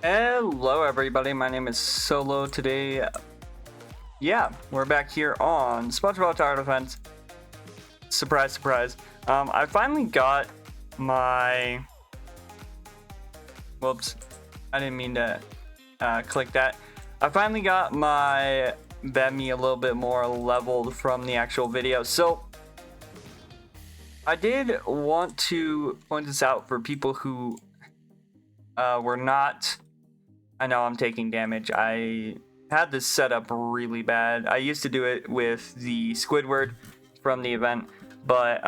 Hello everybody, my name is Solo. Today, we're back here on Spongebob Tower Defense. Surprise, surprise. I finally got my... Whoops, I didn't mean to click that. I finally got my Bemmy a little bit more leveled from the actual video. So, I did want to point this out for people who were not... I know I'm taking damage. I had this set up really bad. I used to do it with the Squidward from the event, but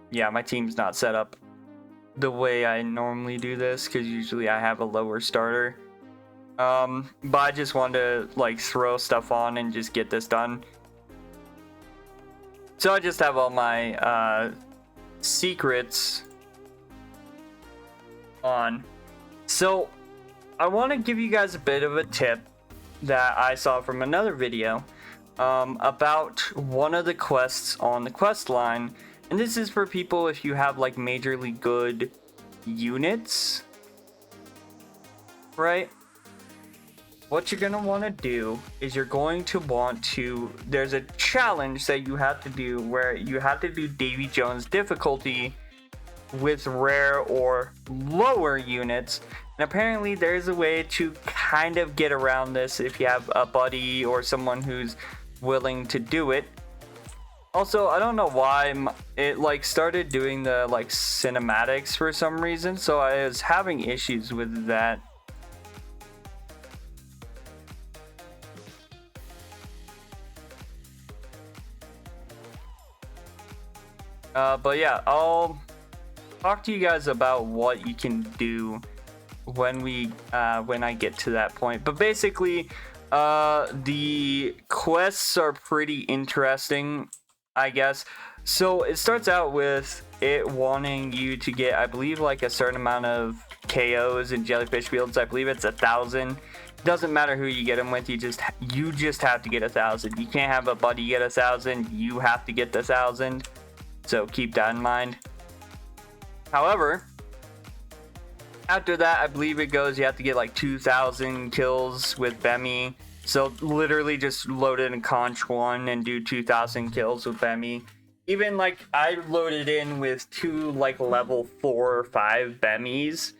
yeah, my team's not set up the way I normally do this because usually I have a lower starter. But I just wanted to like throw stuff on and just get this done. So I just have all my secrets on. So I want to give you guys a bit of a tip that I saw from another video about one of the quests on the quest line. And this is for people if you have like majorly good units, right? What you're going to want to do is you're going to want to, there's a challenge that you have to do where you have to do Davy Jones difficulty with rare or lower units. And apparently there's a way to kind of get around this if you have a buddy or someone who's willing to do it. Also, I don't know why it like started doing the like cinematics for some reason, so I was having issues with that. But yeah, I'll talk to you guys about what you can do when I get to that point. But basically, the quests are pretty interesting, I guess. So it starts out with it wanting you to get, I believe, like a certain amount of KOs in jellyfish fields. I believe it's 1,000. Doesn't matter who you get them with. You just have to get 1,000. You can't have a buddy get 1,000. You have to get the 1,000. So keep that in mind. However, after that, I believe it goes, you have to get like 2,000 kills with Bemmy. So literally just load it in Conch 1 and do 2,000 kills with Bemmy. Even like I loaded in with 2 like level 4 or 5 Bemmys.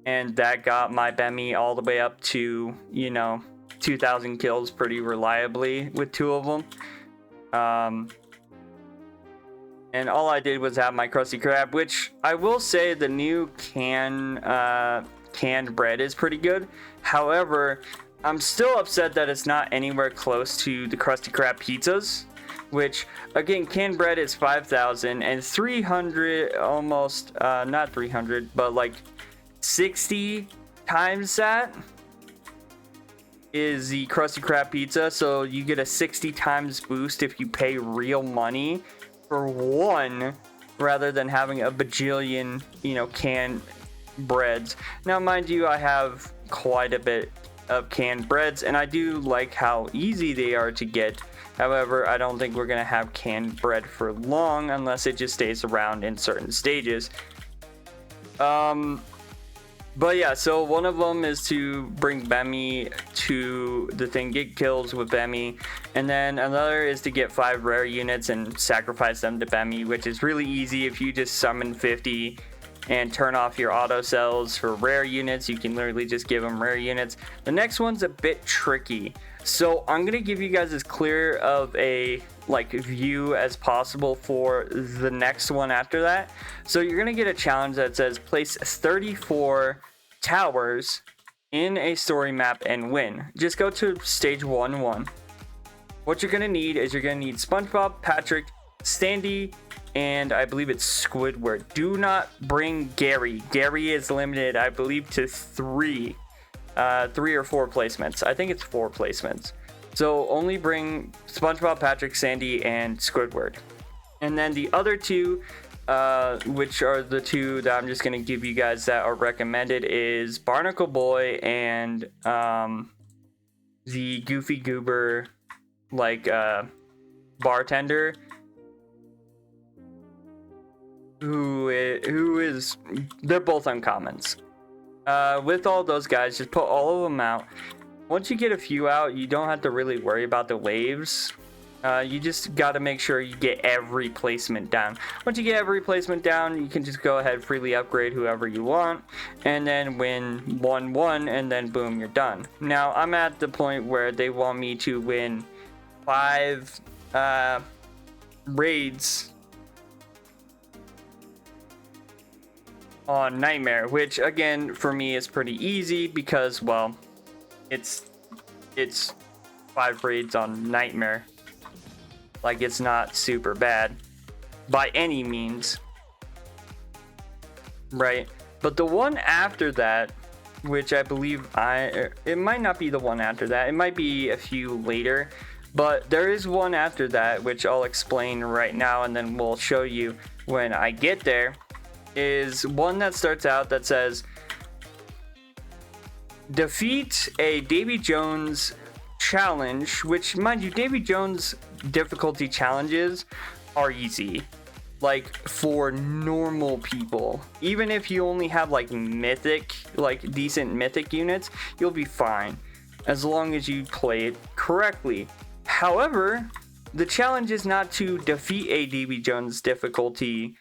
And that got my Bemmy all the way up to, 2,000 kills pretty reliably with 2 of them. And all I did was have my Krusty Krab, which I will say the new canned bread is pretty good. However, I'm still upset that it's not anywhere close to the Krusty Krab pizzas, which, again, canned bread is 5,000 and 300, almost, not 300, but like 60 times that is the Krusty Krab pizza. So you get a 60 times boost if you pay real money for one rather than having a bajillion canned breads. Now mind you, I have quite a bit of canned breads and I do like how easy they are to get. However, I don't think we're gonna have canned bread for long unless it just stays around in certain stages. But yeah, so one of them is to bring Bemmy to the thing, get kills with Bemmy. And then another is to get 5 rare units and sacrifice them to Bemmy, which is really easy. If you just summon 50 and turn off your auto cells for rare units, you can literally just give them rare units. The next one's a bit tricky. So I'm going to give you guys as clear of a view as possible for the next one after that. So you're going to get a challenge that says place 34 towers in a story map and win. Just go to stage 1-1. What you're going to need is you're going to need Spongebob, Patrick, Sandy, and I believe it's Squidward. Do not bring Gary. Gary is limited, I believe, to 3 or 4 placements. I think it's 4 placements. So only bring SpongeBob, Patrick, Sandy, and Squidward. And then the other 2, which are the 2 that I'm just going to give you guys that are recommended, is Barnacle Boy and the Goofy Goober, bartender. Who is, they're both uncommons. with all those guys, just put all of them out. Once you get a few out, you don't have to really worry about the waves. You just got to make sure you get every placement down. Once you get every placement down, you can just go ahead, freely upgrade whoever you want, and then win 1-1, and then boom, you're done. Now, I'm at the point where they want me to win 5 raids on Nightmare, which again, for me, is pretty easy because, well, it's 5 raids on Nightmare. Like, it's not super bad by any means, right? But the one after that, which I believe it might not be the one after that, it might be a few later, but there is one after that, which I'll explain right now, and then we'll show you when I get there, is one that starts out that says, defeat a Davy Jones challenge, which, mind you, Davy Jones difficulty challenges are easy, like, for normal people. Even if you only have like decent mythic units, you'll be fine as long as you play it correctly. However, the challenge is not to defeat a Davy Jones difficulty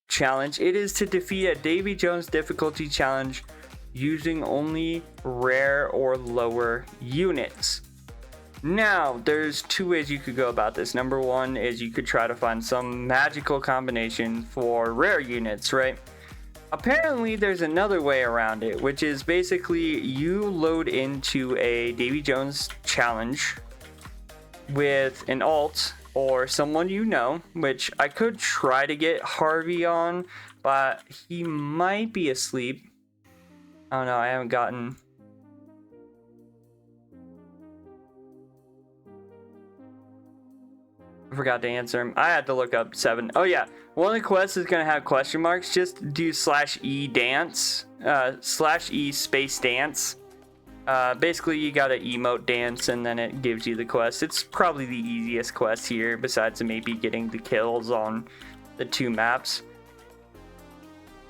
challenge, it is to defeat a Davy Jones difficulty challenge using only rare or lower units. Now, there's 2 ways you could go about this. Number 1 is you could try to find some magical combination for rare units, right? Apparently, there's another way around it, which is basically you load into a Davy Jones challenge with an alt or someone you know, which I could try to get Harvey on, but he might be asleep. I don't know, I haven't gotten... I forgot to answer him. I had to look up 7. Oh yeah, one of the quests is going to have question marks. Just do /e dance, /e space dance. Basically, you got to emote dance, and then it gives you the quest. It's probably the easiest quest here, besides maybe getting the kills on the 2 maps.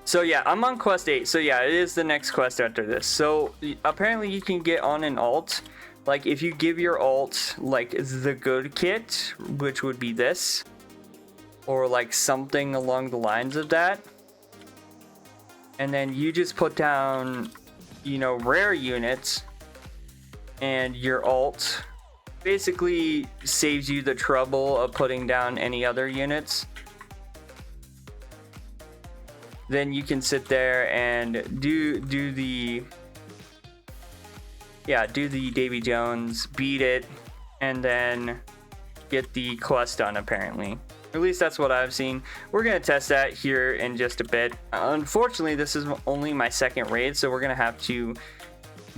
So yeah, I'm on quest 8. So yeah, it is the next quest after this. So apparently you can get on an alt. Like, if you give your alt, like, the good kit, which would be this, or like something along the lines of that, and then you just put down, you know, rare units, and your alt basically saves you the trouble of putting down any other units. Then you can sit there and do the Davy Jones, beat it, and then get the quest done, apparently. At least that's what I've seen. We're going to test that here in just a bit. Unfortunately, this is only my 2nd raid, so we're going to have to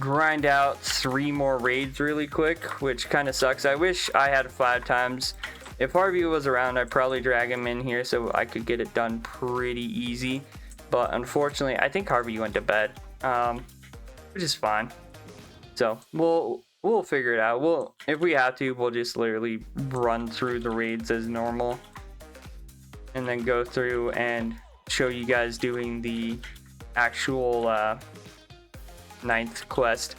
grind out 3 more raids really quick, which kind of sucks. I wish I had 5 times. If Harvey was around, I'd probably drag him in here so I could get it done pretty easy. But unfortunately, I think Harvey went to bed, which is fine. So we'll figure it out. If we have to, we'll just literally run through the raids as normal, and then go through and show you guys doing the actual 9th quest,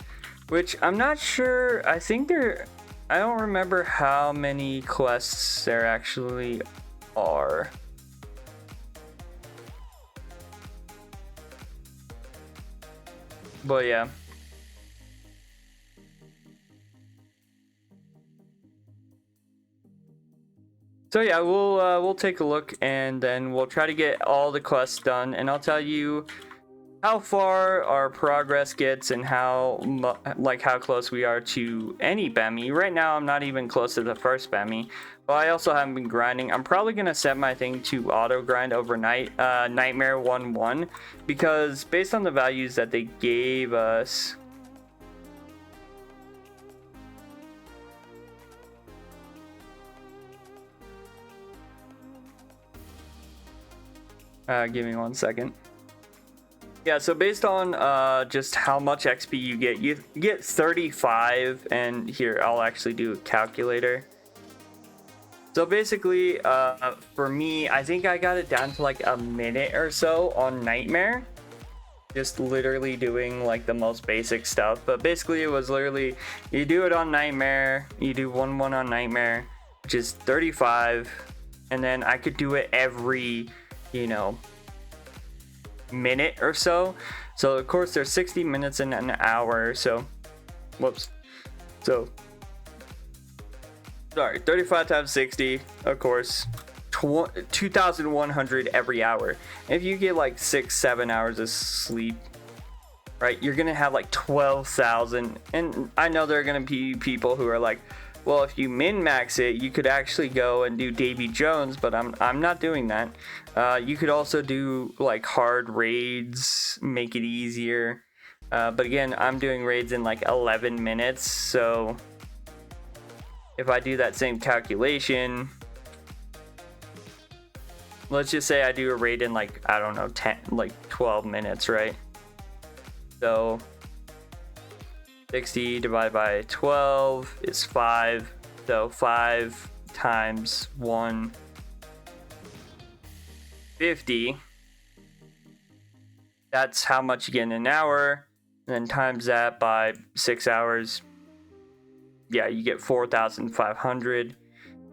which I'm not sure. I don't remember how many quests there actually are. But yeah. So yeah, we'll take a look, and then we'll try to get all the quests done, and I'll tell you how far our progress gets and how close we are to any Bemmy. Right now, I'm not even close to the first Bemmy, but I also haven't been grinding. I'm probably gonna set my thing to auto grind overnight, Nightmare 1-1, because based on the values that they gave us. Give me 1 second. Yeah, so based on just how much XP you get 35, and here, I'll actually do a calculator. So basically, for me, I think I got it down to like a minute or so on Nightmare. just literally doing like the most basic stuff. But basically it was literally, you do it on Nightmare, you do 1-1 on Nightmare, which is 35, and then I could do it every, you know, minute or so. So of course there's 60 minutes in an hour, so whoops, so sorry, 35 times 60, of course, 2,100 every hour. If you get like 6-7 hours of sleep, right, you're gonna have like 12,000. And I know there are gonna be people who are like, well, if you min-max it, you could actually go and do Davy Jones, but I'm not doing that. You could also do like hard raids, make it easier. But again, I'm doing raids in like 11 minutes, so if I do that same calculation, let's just say I do a raid in like, I don't know, 12 minutes, right? So 60 divided by 12 is 5. So 5 times 150. That's how much you get in an hour. And then times that by 6 hours. Yeah, you get 4,500.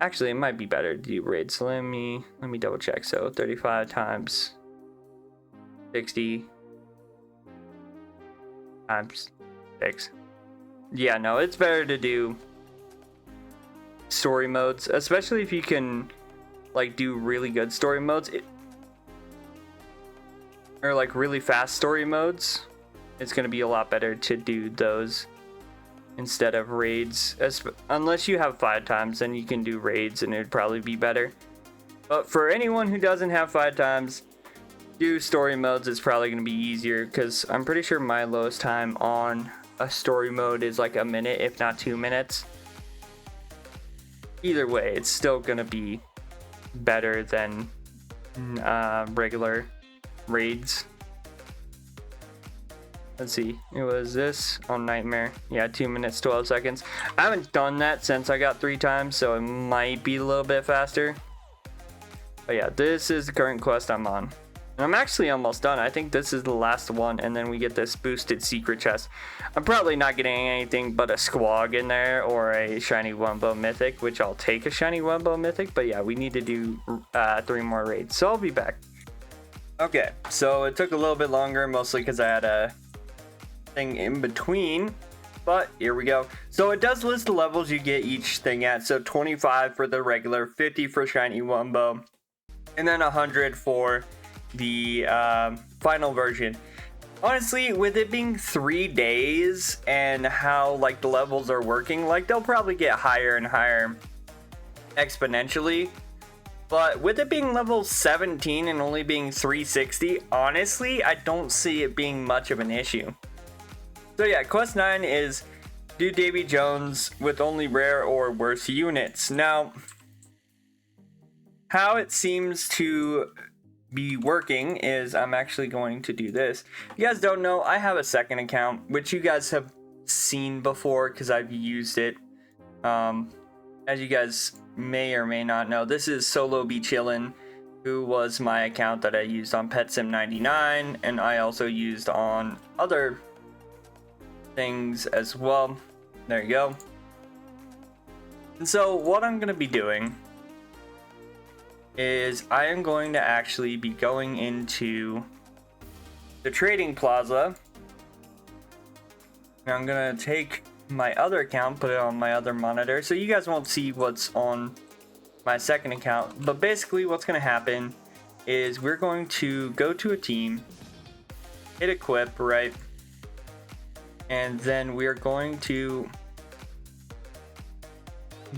Actually, it might be better to do raids. So let me double check. So 35 times 60 times 6. Yeah, no, it's better to do story modes, especially if you can like do really good story modes, or like really fast story modes. It's gonna be a lot better to do those instead of raids, unless you have 5 times, then you can do raids and it'd probably be better. But for anyone who doesn't have 5 times, do story modes. It's probably gonna be easier, because I'm pretty sure my lowest time on a story mode is like a minute, if not 2 minutes. Either way, it's still gonna be better than regular raids. Let's see, it was this on Nightmare. Yeah, 2 minutes 12 seconds. I haven't done that since I got 3 times, so it might be a little bit faster. But yeah, this is the current quest I'm on. And I'm actually almost done. I think this is the last one, and then we get this boosted secret chest. I'm probably not getting anything but a squawk in there or a shiny Wumbo mythic, which I'll take a shiny Wumbo mythic. But yeah, we need to do 3 more raids, so I'll be back. Okay, so it took a little bit longer, mostly because I had a thing in between, but here we go. So it does list the levels you get each thing at. So 25 for the regular, 50 for shiny Wumbo, and then 100 for the final version. Honestly, with it being 3 days and how like the levels are working, like they'll probably get higher and higher exponentially. But with it being level 17 and only being 360, honestly, I don't see it being much of an issue. So yeah, quest 9 is do Davy Jones with only rare or worse units. Now, how it seems to be working is I'm actually going to do this. If you guys don't know, I have a second account, which you guys have seen before because I've used it. As you guys may or may not know, this is Solo Be Chillin', who was my account that I used on PetSim99, and I also used on other things as well. There you go. And so what I'm going to be doing is I am going to actually be going into the trading plaza, and I'm going to take my other account, put it on my other monitor, so you guys won't see what's on my second account. But basically what's going to happen is we're going to go to a team, hit equip, right, and then we're going to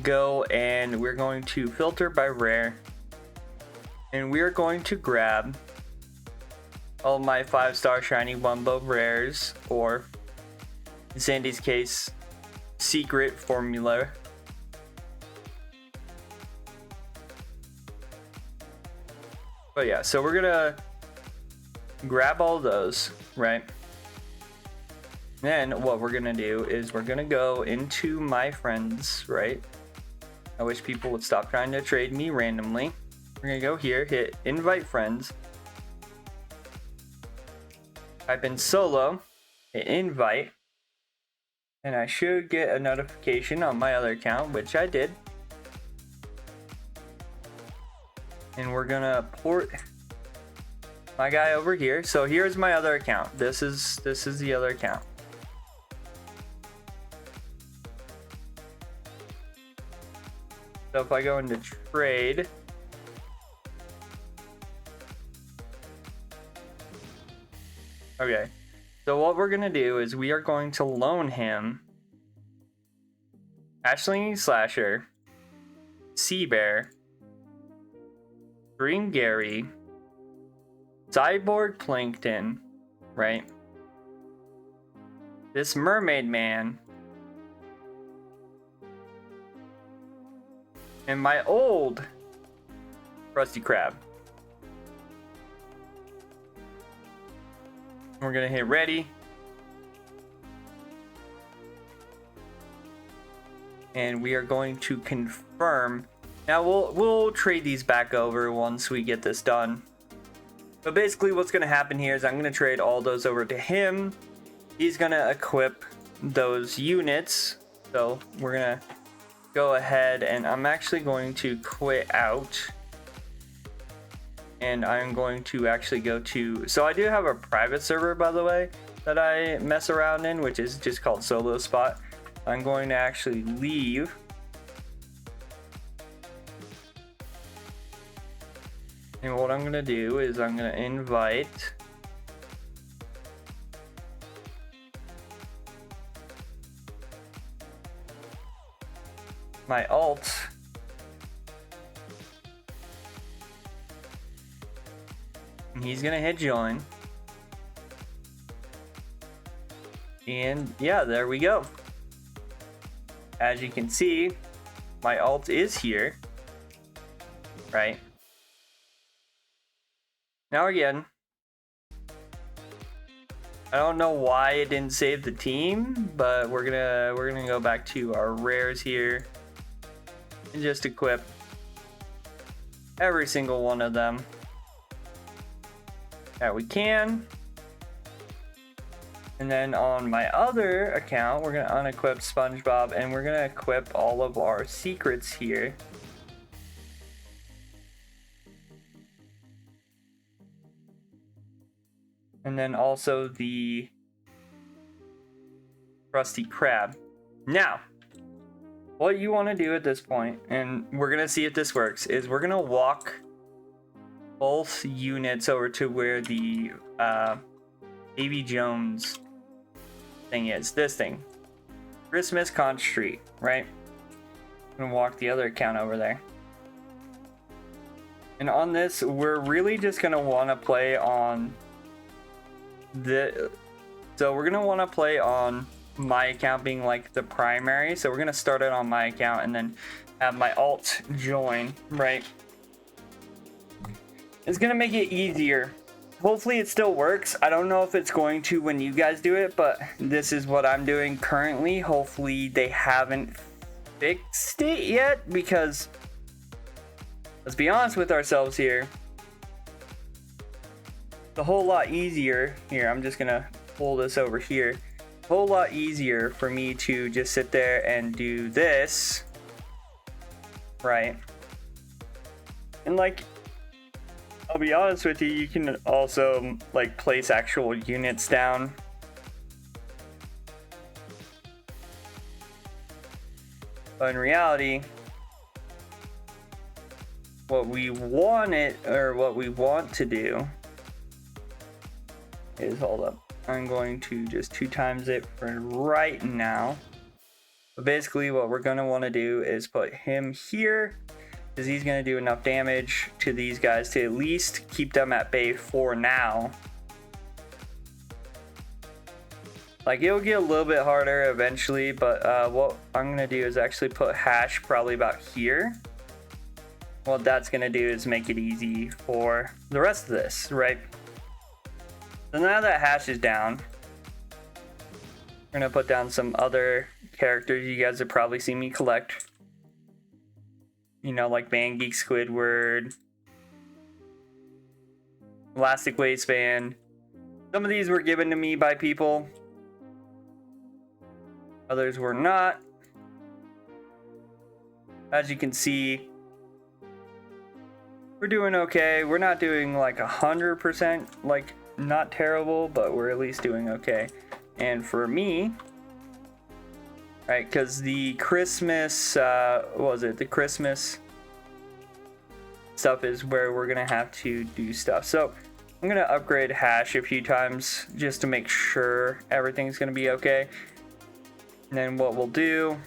go and we're going to filter by rare, and we're going to grab all my 5-star shiny Wumbo rares, or in Sandy's case, secret formula. But yeah, so we're gonna grab all those, right? Then what we're gonna do is we're gonna go into my friends, right? I wish people would stop trying to trade me randomly. We're gonna go here, hit invite friends. type in solo, hit invite, and I should get a notification on my other account, which I did. And we're gonna port my guy over here. So here's my other account. This is the other account. So if I go into trade, okay. So what we're gonna do is we are going to loan him Ashling Slasher, Sea Bear, Green Gary, Cyborg Plankton, right? This Mermaid Man, and my old Krusty Krab. We're gonna hit ready. And we are going to confirm. Now we'll trade these back over once we get this done. But basically what's gonna happen here is I'm gonna trade all those over to him. He's gonna equip those units. So we're gonna go ahead and I'm actually going to quit out. And I'm going to actually go to, so I do have a private server, by the way, that I mess around in, which is just called Solo Spot. I'm going to actually leave. And what I'm going to do is I'm going to invite my alt. And he's going to hit join. And yeah, there we go. As you can see, my alt is here, right? Now again, I don't know why it didn't save the team, but we're gonna go back to our rares here and just equip every single one of them that we can. And then on my other account, we're gonna unequip Spongebob and we're gonna equip all of our secrets here. And then also the Krusty Krab. Now, what you want to do at this point, and we're gonna see if this works, is we're gonna walk both units over to where the Davy Jones thing is. This thing, Christmas Con Street, right? I'm gonna walk the other account over there. And on this, we're really just gonna want to play on so we're gonna want to play on my account being like the primary. So we're gonna start it on my account and then have my alt join, right? It's gonna make it easier. Hopefully it still works. I don't know if it's going to when you guys do it, but this is what I'm doing currently. Hopefully they haven't fixed it yet, because let's be honest with ourselves here. It's a whole lot easier. Here, I'm just gonna pull this over here. A whole lot easier for me to just sit there and do this, right? And like, I'll be honest with you, you can also like place actual units down. But in reality, what we want to do is, hold up, I'm going to just 2 times it for right now. But basically what we're going to want to do is put him here, because he's going to do enough damage to these guys to at least keep them at bay for now. Like, it'll get a little bit harder eventually, but what I'm going to do is actually put hash probably about here. What that's going to do is make it easy for the rest of this, right? So now that hash is down, we're going to put down some other characters you guys have probably seen me collect. You know, like Band Geek Squidward, Elastic Waistband, Some of these were given to me by people. Others were not. As you can see, we're doing okay. We're not doing like 100%, like not terrible, but we're at least doing okay. And for me, right, because the Christmas, what was it? The Christmas stuff is where we're gonna have to do stuff. So I'm gonna upgrade hash a few times just to make sure everything's gonna be okay. And then what we'll do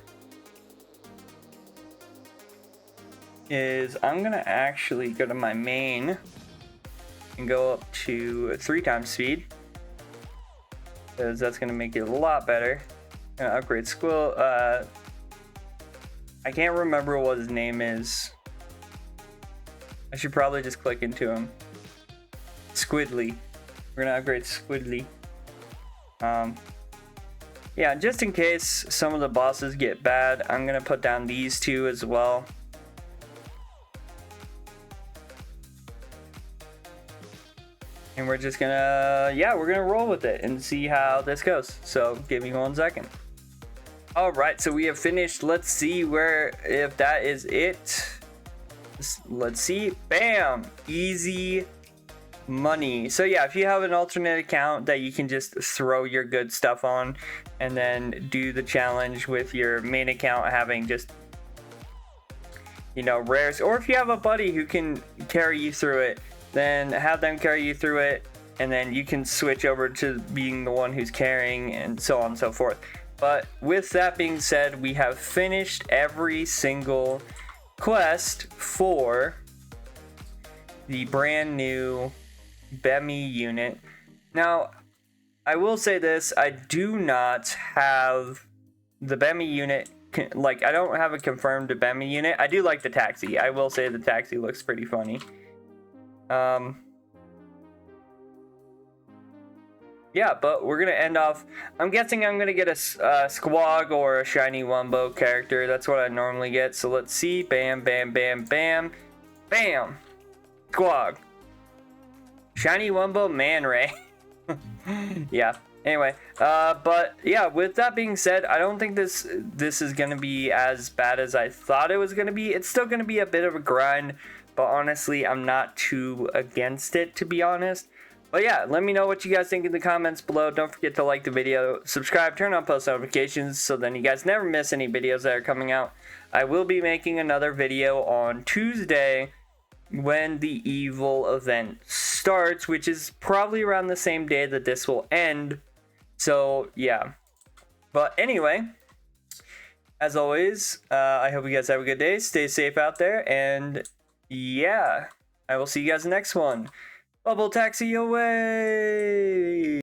is I'm gonna actually go to my main and go up to 3 times speed, because that's gonna make it a lot better. I'm gonna upgrade Squill. I can't remember what his name is. I should probably just click into him. Squidly. We're gonna upgrade Squidly. Yeah, just in case some of the bosses get bad, I'm gonna put down these 2 as well. And we're just gonna, yeah, we're gonna roll with it and see how this goes. So give me 1 second. All right, so we have finished. Let's see if that is it. Let's see. Bam, easy money. So yeah, if you have an alternate account that you can just throw your good stuff on and then do the challenge with your main account having just, you know, rares, or if you have a buddy who can carry you through it, then have them carry you through it, and then you can switch over to being the one who's carrying, and so on and so forth. But with that being said, we have finished every single quest for the brand new Bemmy unit. Now, I will say this, I do not have the Bemmy unit, like, I don't have a confirmed Bemmy unit. I do like the taxi. I will say the taxi looks pretty funny. Yeah, but we're gonna end off. I'm guessing I'm gonna get a Squog or a Shiny Wumbo character. That's what I normally get. So let's see. Bam, bam, bam, bam, bam. Squog. Shiny Wumbo, Man Ray. Yeah. Anyway, but yeah. With that being said, I don't think this is gonna be as bad as I thought it was gonna be. It's still gonna be a bit of a grind, but honestly, I'm not too against it, to be honest. But yeah, let me know what you guys think in the comments below. Don't forget to like the video, subscribe, turn on post notifications so then you guys never miss any videos that are coming out. I will be making another video on Tuesday when the evil event starts, which is probably around the same day that this will end. So yeah. But anyway, as always, I hope you guys have a good day. Stay safe out there, and yeah, I will see you guys in the next one. Bubble taxi away!